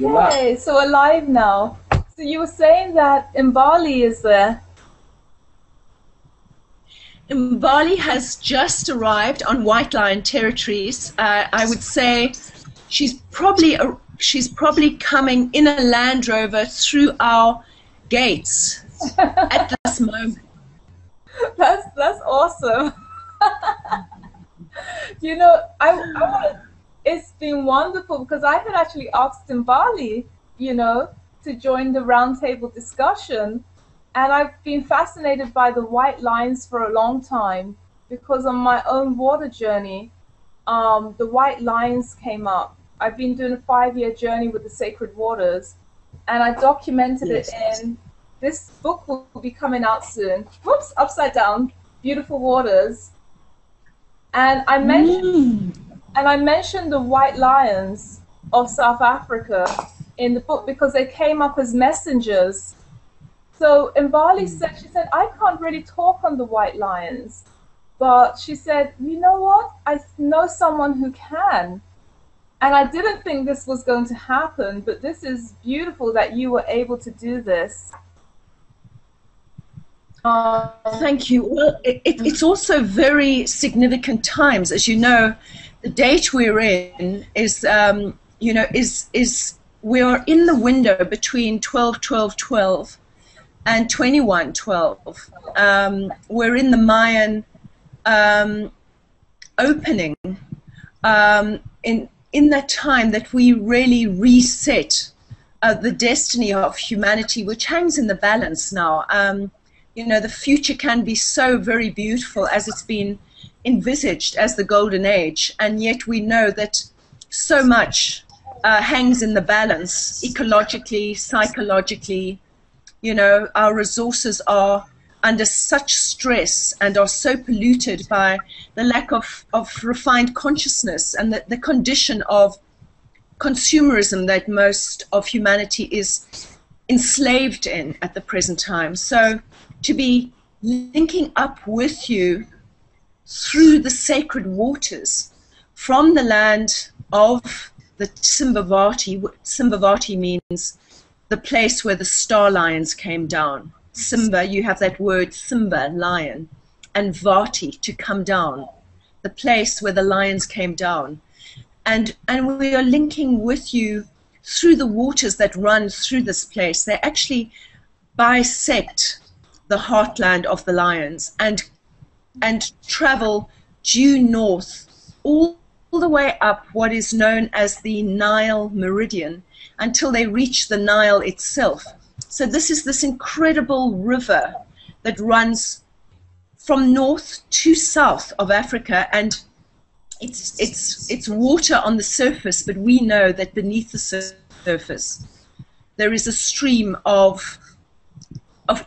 Okay, so we're live now. So you were saying that Mbali is there. Mbali has just arrived on White Lion territories. I would say she's probably coming in a Land Rover through our gates at this moment. That's awesome. You know, it's been wonderful because I had actually asked Mbali, to join the roundtable discussion. And I've been fascinated by the white lines for a long time because on my own water journey, the white lines came up. I've been doing a 5-year journey with the sacred waters, and I documented it in this book will be coming out soon. Whoops, upside down, Beautiful Waters. And I mentioned the white lions of South Africa in the book because they came up as messengers. So Mbali said, she said, I can't really talk on the white lions, but she said, you know what? I know someone who can. And I didn't think this was going to happen, but this is beautiful that you were able to do this. Thank you. Well, it's also very significant times. As you know, the date we're in is, we are in the window between 12/12/12 and 21/12. We're in the Mayan opening in that time that we really reset the destiny of humanity, which hangs in the balance now. The future can be so very beautiful as it's been envisaged as the golden age, and yet we know that so much hangs in the balance ecologically, psychologically. Our resources are under such stress and are so polluted by the lack of refined consciousness and the condition of consumerism that most of humanity is enslaved in at the present time. So to be linking up with you through the sacred waters from the land of the Simbavati means the place where the star lions came down. Simba, you have that word Simba, lion, and Vati, to come down, the place where the lions came down. And we are linking with you through the waters that run through this place. They actually bisect the heartland of the lions and travel due north all the way up what is known as the Nile meridian until they reach the Nile itself. So this is this incredible river that runs from north to south of Africa, and it's water on the surface, but we know that beneath the surface there is a stream of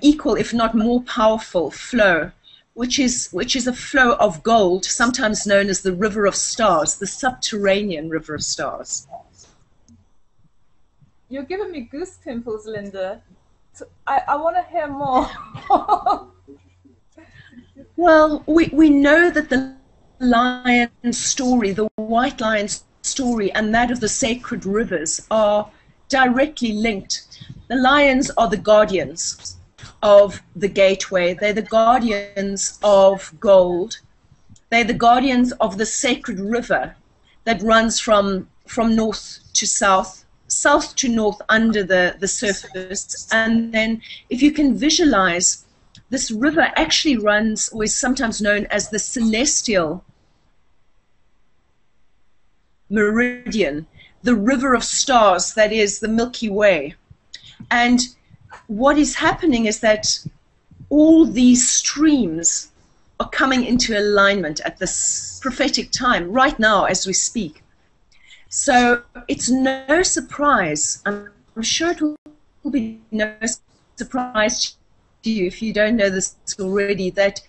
equal, if not more powerful flow, which is a flow of gold, sometimes known as the River of Stars, the subterranean River of Stars. You're giving me goose pimples, Linda. I want to hear more. Well, we know that the lion story, the white lion story, and that of the sacred rivers are directly linked. The lions are the guardians of the gateway. They're the guardians of gold. They're the guardians of the sacred river that runs from north to south, south to north under the surface. And then if you can visualize, this river actually runs, or is sometimes known as the celestial meridian, the river of stars, that is the Milky Way. And what is happening is that all these streams are coming into alignment at this prophetic time, right now as we speak. So it's no surprise, I'm sure it will be no surprise to you if you don't know this already, that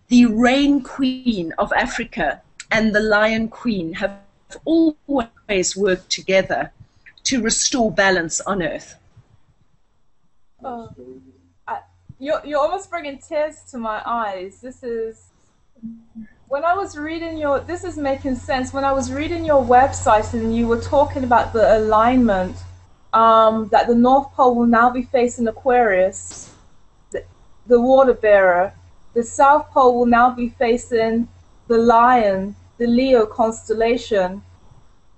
the Rain Queen of Africa and the Lion Queen have always worked together to restore balance on Earth. Oh, you're almost bringing tears to my eyes. When I was reading this is making sense. When I was reading your website and you were talking about the alignment that the North Pole will now be facing Aquarius, the water bearer. The South Pole will now be facing the Lion, the Leo constellation.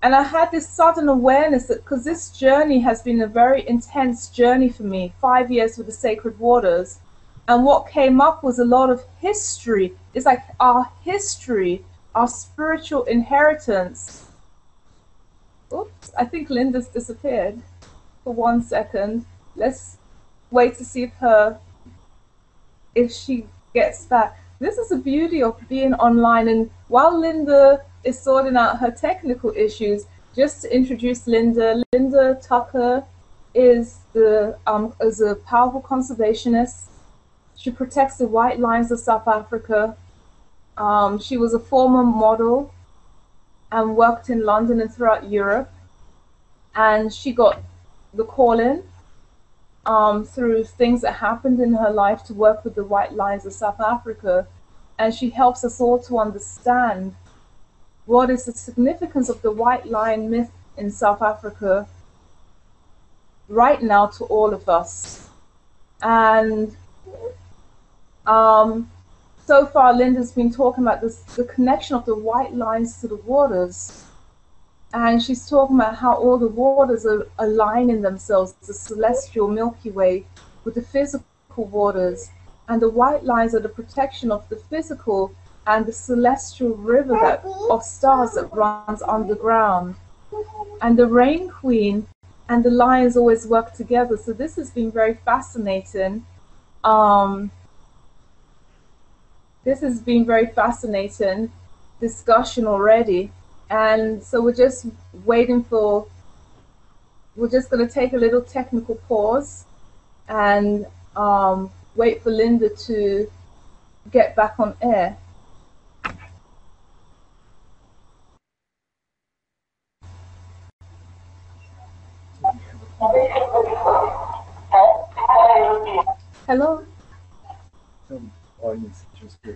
And I had this sudden awareness that because this journey has been a very intense journey for me, 5 years with the sacred waters. And what came up was a lot of history. It's like our history, our spiritual inheritance. Oops, I think Linda's disappeared for 1 second. Let's wait to see if she gets back. This is the beauty of being online. And while Linda is sorting out her technical issues, just to introduce Linda, Linda Tucker is a powerful conservationist. She protects the white lions of South Africa. She was a former model and worked in London and throughout Europe. And she got the calling through things that happened in her life to work with the white lions of South Africa. And she helps us all to understand what is the significance of the white lion myth in South Africa right now to all of us. And so far, Linda's been talking about the connection of the white lines to the waters. And she's talking about how all the waters are aligning themselves, the celestial Milky Way, with the physical waters. And the white lines are the protection of the physical and the celestial river of stars that runs underground. And the Rain Queen and the lions always work together. So this has been very fascinating. This has been very fascinating discussion already. And so we're just waiting for, we're just going to take a little technical pause and wait for Linda to get back on air. Hello?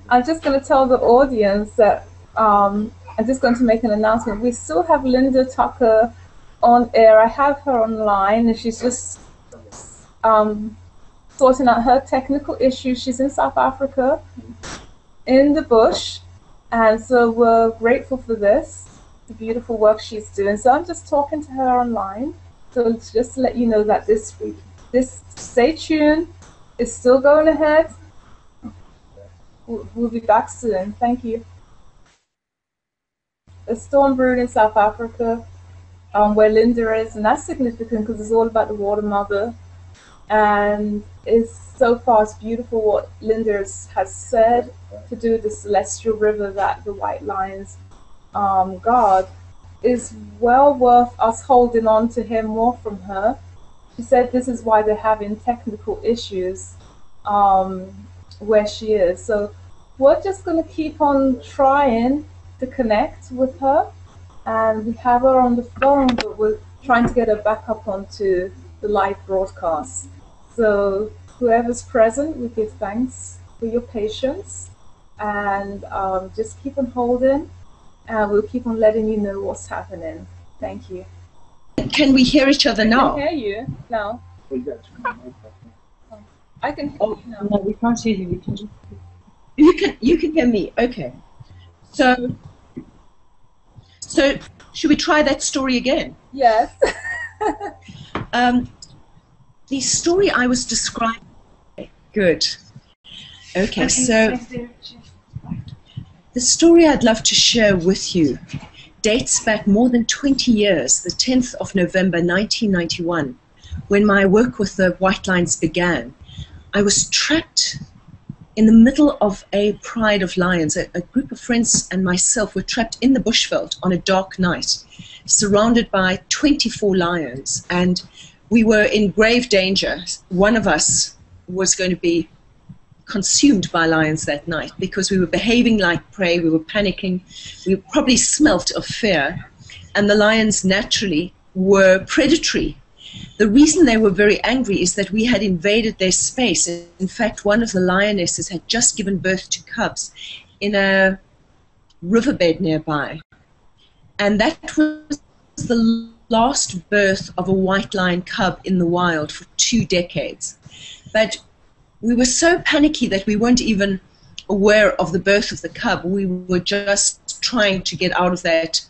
I'm just going to tell the audience that I'm just going to make an announcement. We still have Linda Tucker on air. I have her online, and she's just sorting out her technical issues. She's in South Africa, in the bush, and so we're grateful for this, the beautiful work she's doing. So I'm just talking to her online. So just to let you know that this stay tuned, is still going ahead. We'll be back soon. Thank you. A storm brewed in South Africa, where Linda is, and that's significant because it's all about the water mother. And so far it's beautiful what Linda has said to do with the celestial river that the white lions guard. Is well worth us holding on to hear more from her. She said this is why they're having technical issues where she is. So we're just going to keep on trying to connect with her. And we have her on the phone, but we're trying to get her back up onto the live broadcast. So whoever's present, we give thanks for your patience. And just keep on holding. And we'll keep on letting you know what's happening. Thank you. Can we hear each other now? I can hear you now. I can hear you now. No, we can't hear you. We can. You can hear me. Okay. So should we try that story again? Yes. The story I was describing. Good. Okay. So. The story I'd love to share with you dates back more than 20 years, the 10th of November 1991, when my work with the White Lions began. I was trapped in the middle of a pride of lions. A group of friends and myself were trapped in the bushveld on a dark night, surrounded by 24 lions, and we were in grave danger. One of us was going to be consumed by lions that night because we were behaving like prey, we were panicking, we probably smelt of fear, and the lions naturally were predatory. The reason they were very angry is that we had invaded their space. In fact, one of the lionesses had just given birth to cubs in a riverbed nearby, and that was the last birth of a white lion cub in the wild for 2 decades. But we were so panicky that we weren't even aware of the birth of the cub. We were just trying to get out of that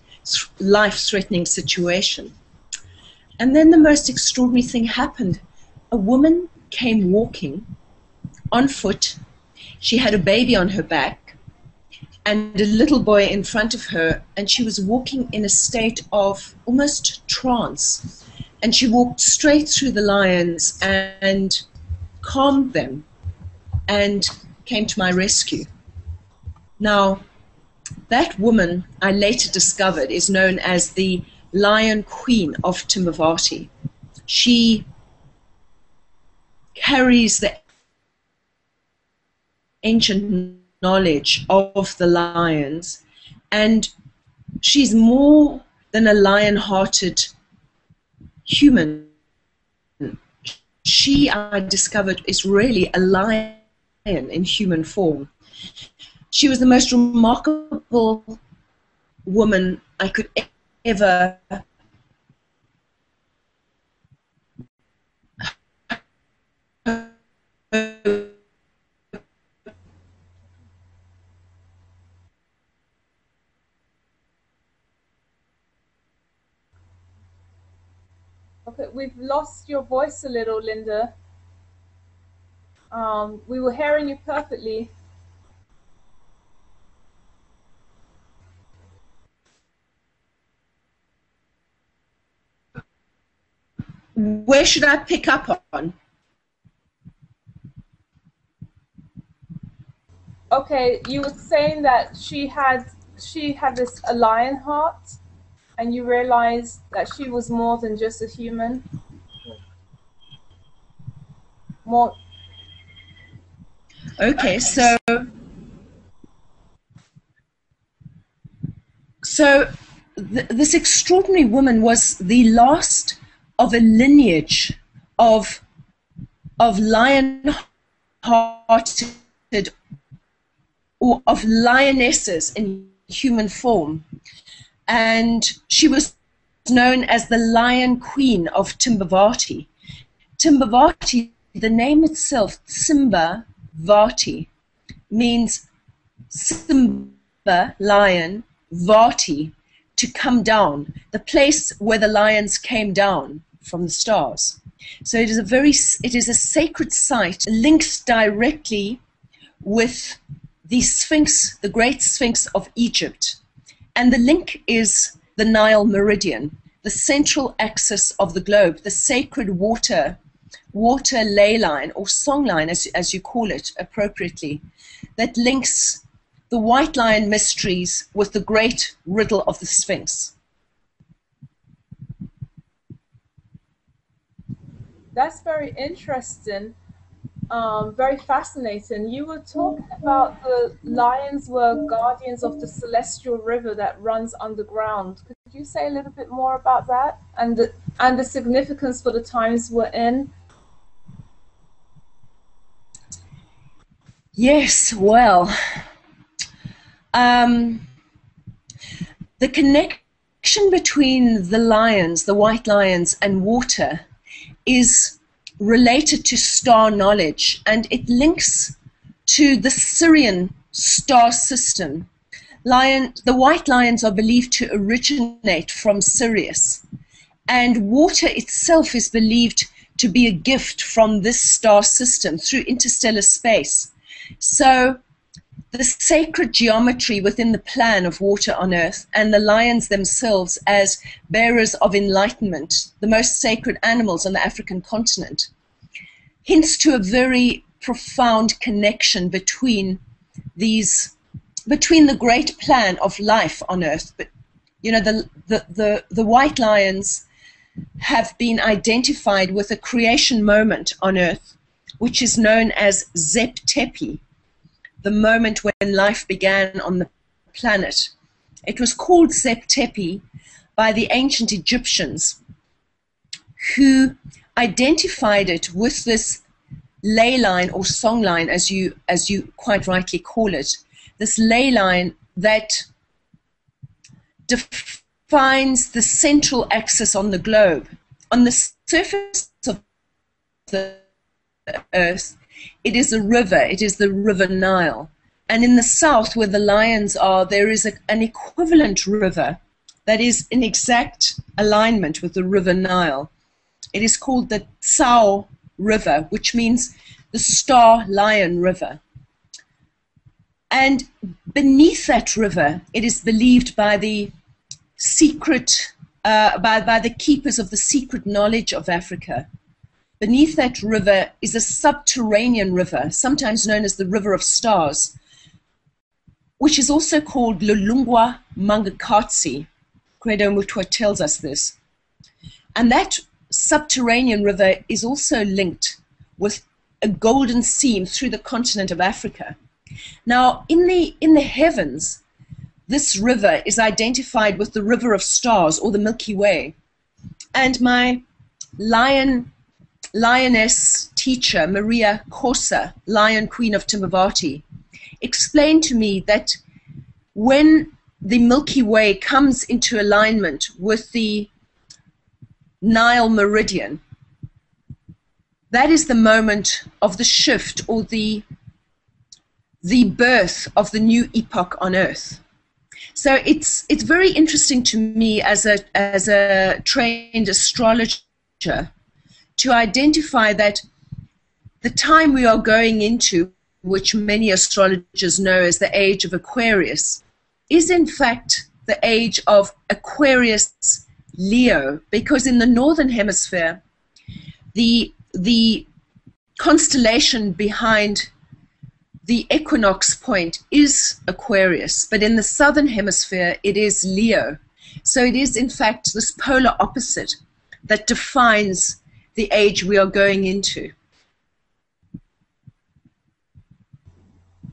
life-threatening situation. And then the most extraordinary thing happened. A woman came walking on foot. She had a baby on her back and a little boy in front of her, and she was walking in a state of almost trance. And she walked straight through the lions and calmed them and came to my rescue. Now, that woman, I later discovered, is known as the Lion Queen of Timbavati. She carries the ancient knowledge of the lions, and she's more than a lion-hearted human. She, I discovered, is really a lion in human form. She was the most remarkable woman I could ever Okay, we've lost your voice a little, Linda. We were hearing you perfectly. Where should I pick up on? Okay, you were saying that she had a lion heart, and you realized that she was more than just a human. More. Okay, so this extraordinary woman was the last of a lineage of lion-hearted or of lionesses in human form, and she was known as the Lion Queen of Timbavati. Timbavati, the name itself, Simba Vati, means Simba, lion, Vati, to come down, the place where the lions came down from the stars. So it is a sacred site linked directly with the Sphinx, the great Sphinx of Egypt. And the link is the Nile Meridian, the central axis of the globe, the sacred water ley line, or song line, as you call it appropriately, that links the white lion mysteries with the great riddle of the Sphinx. That's very interesting, very fascinating. You were talking about the lions were guardians of the celestial river that runs underground. Could you say a little bit more about that and the significance for the times we're in? Yes, well, the connection between the lions, the white lions, and water is related to star knowledge, and it links to the Syrian star system. The white lions are believed to originate from Sirius, and water itself is believed to be a gift from this star system through interstellar space. So the sacred geometry within the plan of water on Earth, and the lions themselves as bearers of enlightenment, the most sacred animals on the African continent, hints to a very profound connection between the great plan of life on Earth. But you know, the white lions have been identified with a creation moment on Earth, which is known as Zep Tepi, the moment when life began on the planet. It was called Zep Tepi by the ancient Egyptians, who identified it with this ley line or song line, as you quite rightly call it, this ley line that defines the central axis on the globe. On the surface of the earth, it is a river. It is the River Nile. And in the south, where the lions are, there is an equivalent river that is in exact alignment with the River Nile. It is called the Tsao River, which means the Star Lion River. And beneath that river, it is believed by the secret, by the keepers of the secret knowledge of Africa. Beneath that river is a subterranean river, sometimes known as the River of Stars, which is also called Lulungwa Mangakatsi. Credo Mutwa tells us this. And that subterranean river is also linked with a golden seam through the continent of Africa. Now, in the heavens, this river is identified with the River of Stars, or the Milky Way. And my lioness teacher, Maria Corsa, Lion Queen of Timbavati, explained to me that when the Milky Way comes into alignment with the Nile meridian, that is the moment of the shift, or the birth of the new epoch on Earth. So it's very interesting to me as a trained astrologer to identify that the time we are going into, which many astrologers know as the age of Aquarius, is in fact the age of Aquarius Leo, because in the northern hemisphere, the constellation behind the equinox point is Aquarius, but in the southern hemisphere it is Leo. So it is in fact this polar opposite that defines the age we are going into.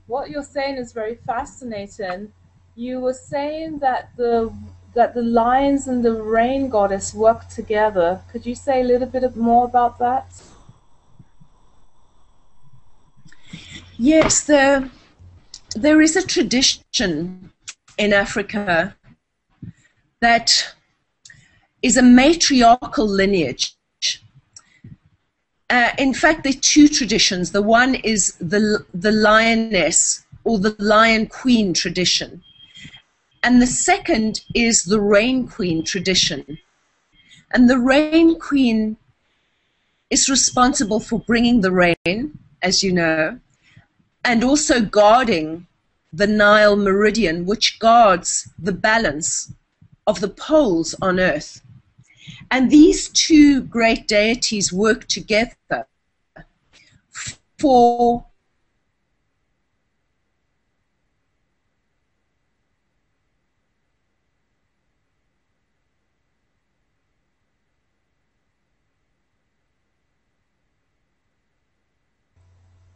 What you're saying is very fascinating. You were saying that the lions and the rain goddess work together. Could you say a little bit more about that? Yes, there is a tradition in Africa that is a matriarchal lineage. In fact, there are two traditions. The one is the lioness, or the lion queen tradition. And the second is the rain queen tradition. And the rain queen is responsible for bringing the rain, as you know, and also guarding the Nile meridian, which guards the balance of the poles on Earth. And these two great deities work together for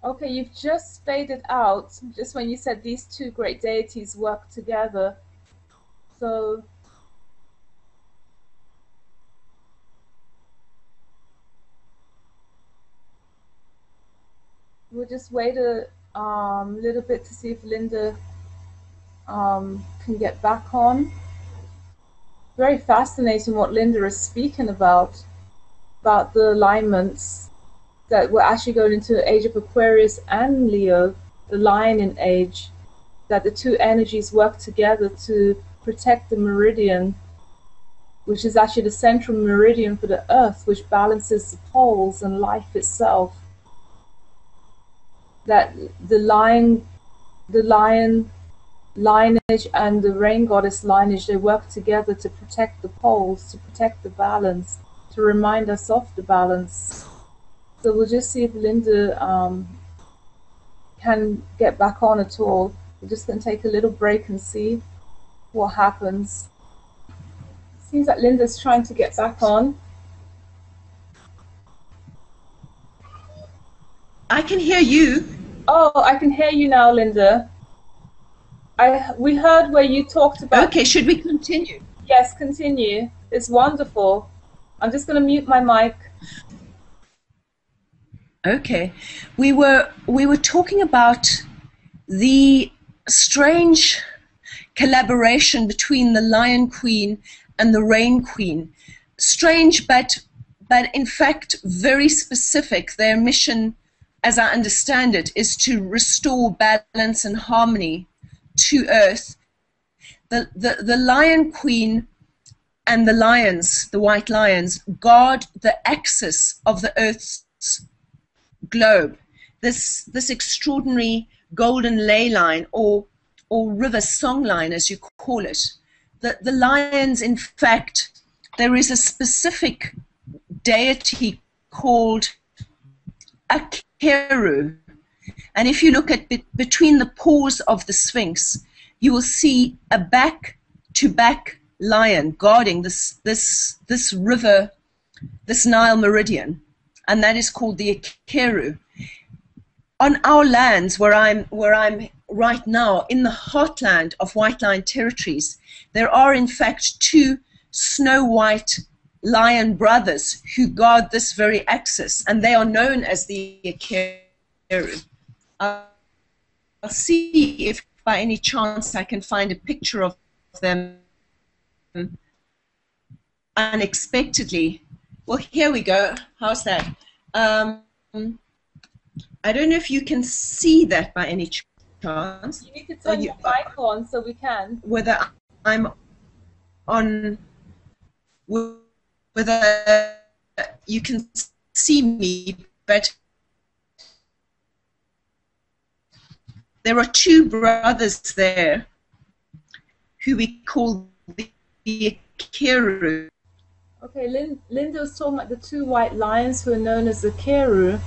Okay, you've just faded out just when you said these two great deities work together. So we'll just wait a little bit to see if Linda can get back on. Very fascinating what Linda is speaking about the alignments, that we're actually going into the age of Aquarius and Leo, the lion in age, that the two energies work together to protect the meridian, which is actually the central meridian for the Earth, which balances the poles and life itself. That the lion lineage and the rain goddess lineage, they work together to protect the poles, to protect the balance, to remind us of the balance. So we'll just see if Linda can get back on at all. We're just going to take a little break and see what happens. Seems like Linda's trying to get back on. I can hear you. Oh, I can hear you now, Linda. We heard where you talked about... Okay, should we continue? Yes, continue. It's wonderful. I'm just going to mute my mic. Okay, we were talking about the strange collaboration between the Lion Queen and the Rain Queen. Strange, but in fact very specific. Their mission, as I understand it, is to restore balance and harmony to Earth. The Lion Queen and the lions, the white lions, guard the axis of the Earth's globe. This extraordinary golden ley line, or river song line, as you call it. The lions, in fact, there is a specific deity called Achikeobi, and if you look at between the paws of the Sphinx, you will see a back-to-back lion guarding this river, this Nile meridian, and that is called the Achikeobi. On our lands, where I'm right now, in the heartland of white lion territories, there are in fact two snow-white lion brothers who guard this very axis, and they are known as the Achikeobi. I'll see if by any chance I can find a picture of them unexpectedly. Well, here we go. How's that? I don't know if you can see that by any chance. You need to turn your mic on so we can. Whether I'm on, whether you can see me, but there are two brothers there who we call the Achikeobi. Okay, Linda was talking about the two white lions who are known as the Achikeobi,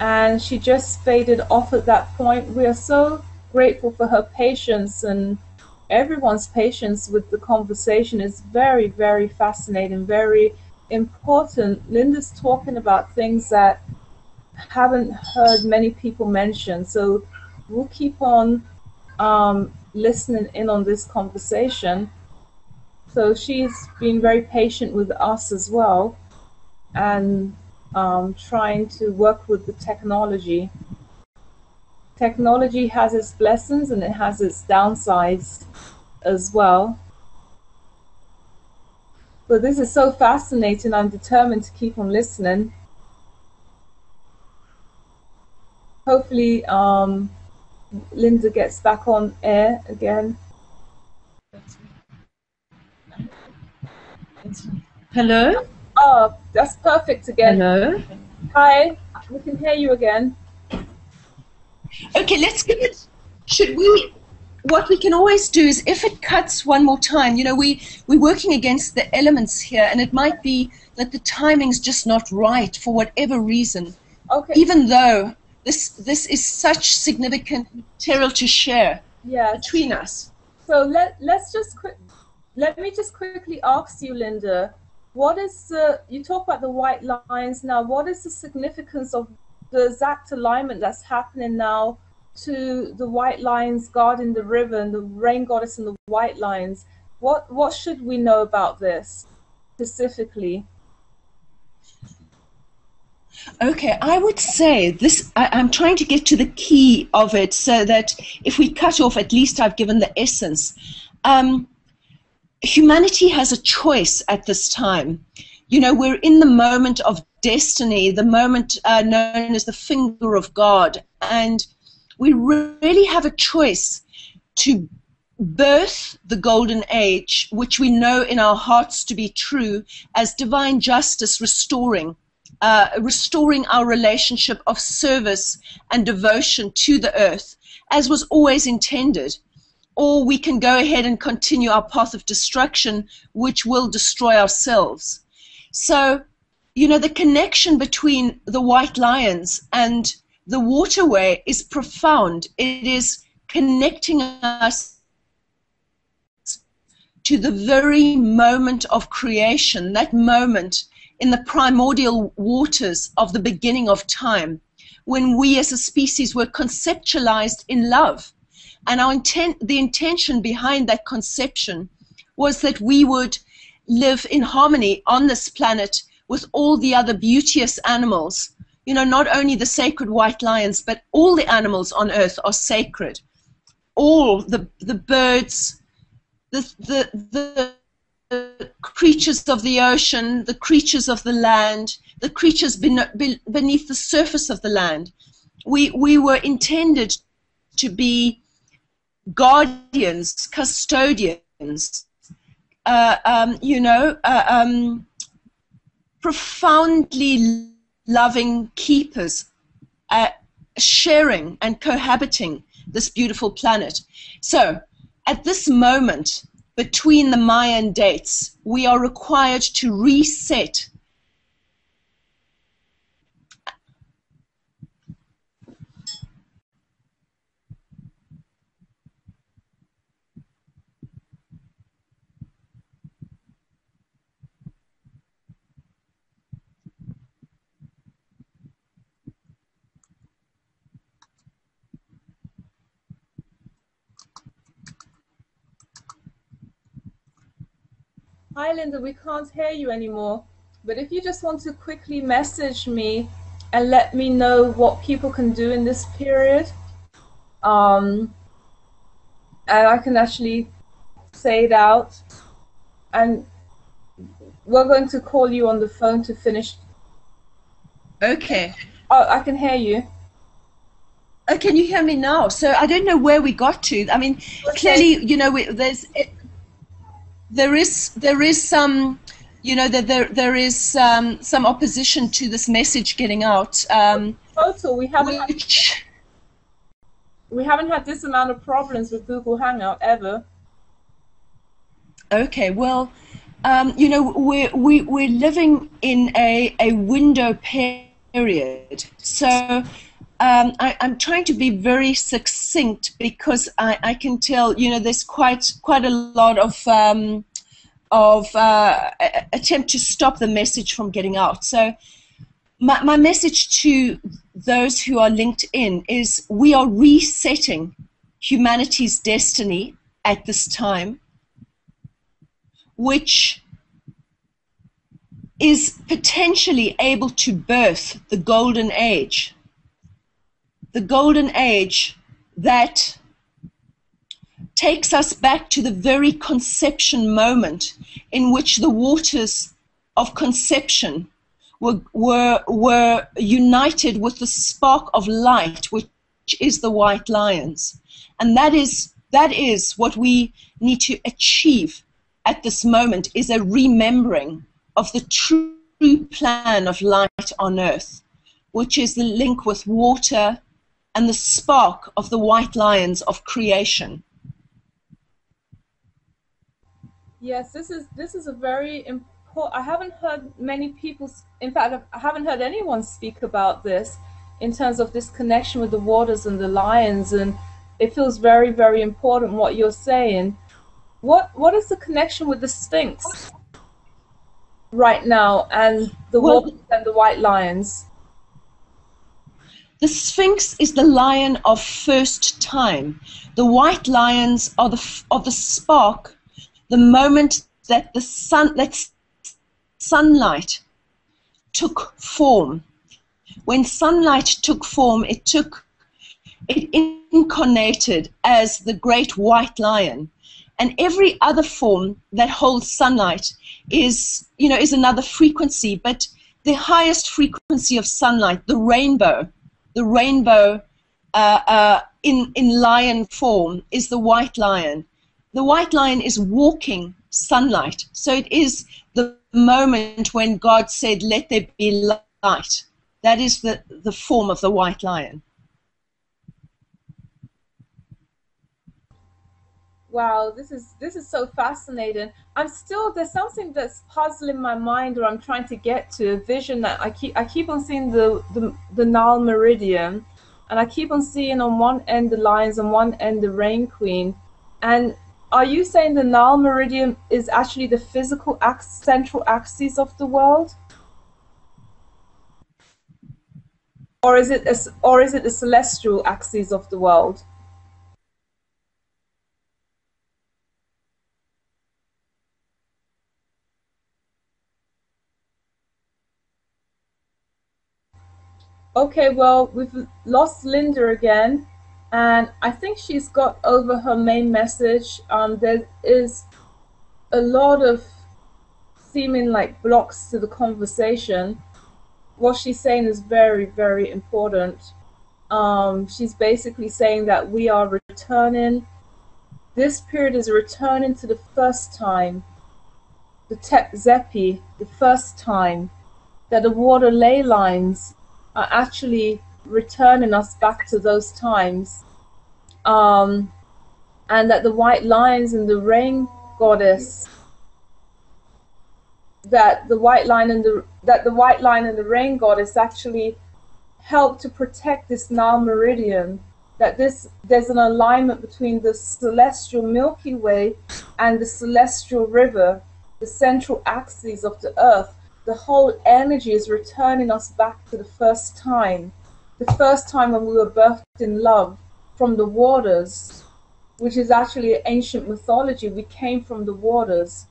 and she just faded off at that point. We are so grateful for her patience, and everyone's patience with the conversation is very, very fascinating, very important. Linda's talking about things that haven't heard many people mention, so we'll keep on listening in on this conversation. So she's been very patient with us as well, and trying to work with the technology. Technology has its blessings and it has its downsides as well. But this is so fascinating. I'm determined to keep on listening. Hopefully Linda gets back on air again. Hello? Oh, that's perfect again. Hello? Hi, we can hear you again. Okay, let's give it, what we can always do is, if it cuts one more time, you know, we're working against the elements here, and it might be that the timing's just not right for whatever reason. Okay. Even though this is such significant material to share between us. So let me just quickly ask you, Linda, what is you talk about the white lines now, what is the significance of the exact alignment that's happening now to the white lions guarding the river and the rain goddess and the white lions? What should we know about this specifically? Okay, I would say this, I'm trying to get to the key of it so that if we cut off, at least I've given the essence. Humanity has a choice at this time. You know, we're in the moment of destiny, the moment known as the finger of God, and we really have a choice to birth the golden age, which we know in our hearts to be true, as divine justice restoring our relationship of service and devotion to the earth, as was always intended. Or we can go ahead and continue our path of destruction, which will destroy ourselves. So, you know, the connection between the white lions and the waterway is profound. It is connecting us to the very moment of creation, that moment in the primordial waters of the beginning of time, when we as a species were conceptualized in love. And the intention behind that conception was that we would live in harmony on this planet with all the other beauteous animals. You know, not only the sacred white lions, but all the animals on earth are sacred. All the birds, the creatures of the ocean, the creatures of the land, the creatures beneath the surface of the land. We were intended to be guardians, custodians, profoundly loving keepers, sharing and cohabiting this beautiful planet. So, at this moment, between the Mayan dates, we are required to reset. Hi, Linda, we can't hear you anymore. But if you just want to quickly message me and let me know what people can do in this period, and I can actually say it out. And we're going to call you on the phone to finish. Okay. Oh, I can hear you. Oh, can you hear me now? So I don't know where we got to. I mean, clearly, there is some, there is some opposition to this message getting out. Total, we haven't had this amount of problems with Google Hangout ever. Okay, well, we're living in a window period, so I'm trying to be very succinct because I can tell, there's quite a lot of attempt to stop the message from getting out. So my message to those who are linked in is we are resetting humanity's destiny at this time, which is potentially able to birth the golden age. The golden age that takes us back to the very conception moment in which the waters of conception were united with the spark of light, which is the white lions. And that is what we need to achieve at this moment, is a remembering of the true plan of light on earth, which is the link with water and the spark of the white lions of creation. Yes, this is a very important. I haven't heard many people, in fact, I haven't heard anyone speak about this in terms of this connection with the waters and the lions, and it feels very, very important what you're saying. What is the connection with the Sphinx right now and the waters and the white lions? The Sphinx is the lion of first time. The white lions are the spark, the moment that the sunlight took form. When sunlight took form, it incarnated as the great white lion. And every other form that holds sunlight is another frequency, but the highest frequency of sunlight, the rainbow in lion form, is the white lion. The white lion is walking sunlight. So it is the moment when God said, "Let there be light." That is the form of the white lion. Wow, this is so fascinating. There's something that's puzzling my mind, or I'm trying to get to a vision that I keep on seeing the Nile Meridian, and I keep on seeing on one end the lions, on one end the Rain Queen. And are you saying the Nile Meridian is actually the physical central axis of the world, or is it the celestial axis of the world? Okay, well, we've lost Linda again, and I think she's got over her main message. There is a lot of seeming like blocks to the conversation, what she's saying is very, very important. She's basically saying that we are returning, this period is returning to the first time, the Zepi, the first time that the water ley lines are actually returning us back to those times. And that the white lions and the rain goddess, that the white lion and the rain goddess actually help to protect this Nile meridian, that there's an alignment between the celestial Milky Way and the celestial river, the central axis of the earth. The whole energy is returning us back to the first time when we were birthed in love from the waters, which is actually ancient mythology. We came from the waters.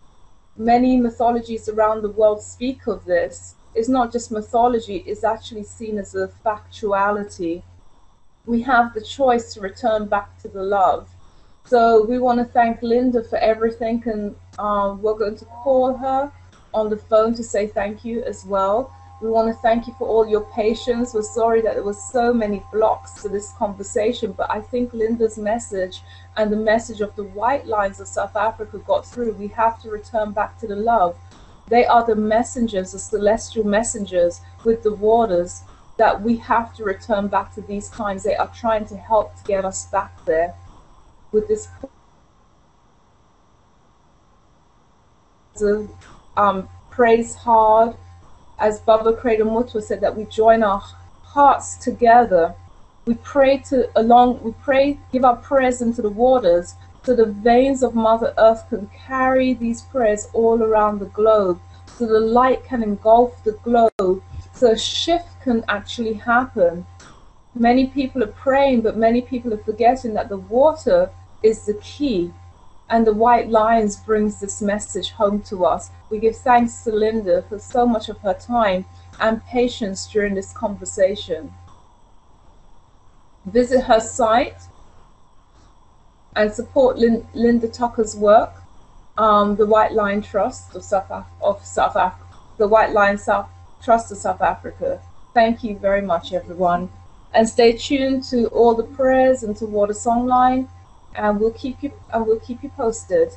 Many mythologies around the world speak of this. It's not just mythology, it's actually seen as a factuality. We have the choice to return back to the love. So we want to thank Linda for everything, and we're going to call her on the phone to say thank you as well. We want to thank you for all your patience. We're sorry that there was so many blocks to this conversation, but I think Linda's message and the message of the white lines of South Africa got through. We have to return back to the love. They are the messengers, the celestial messengers with the waters, that we have to return back to these times. They are trying to help to get us back there with this praise hard, as Baba Cradle Mutwa said, that we join our hearts together. We pray give our prayers into the waters, so the veins of Mother Earth can carry these prayers all around the globe, so the light can engulf the globe, so a shift can actually happen. Many people are praying, but many people are forgetting that the water is the key, and the white lions brings this message home to us. We give thanks to Linda for so much of her time and patience during this conversation. Visit her site and support Linda Tucker's work, the White Lion Trust of South Africa, the White Lion Trust of South Africa. Thank you very much, everyone, and stay tuned to all the prayers and to WaterSongline, and we'll keep you posted.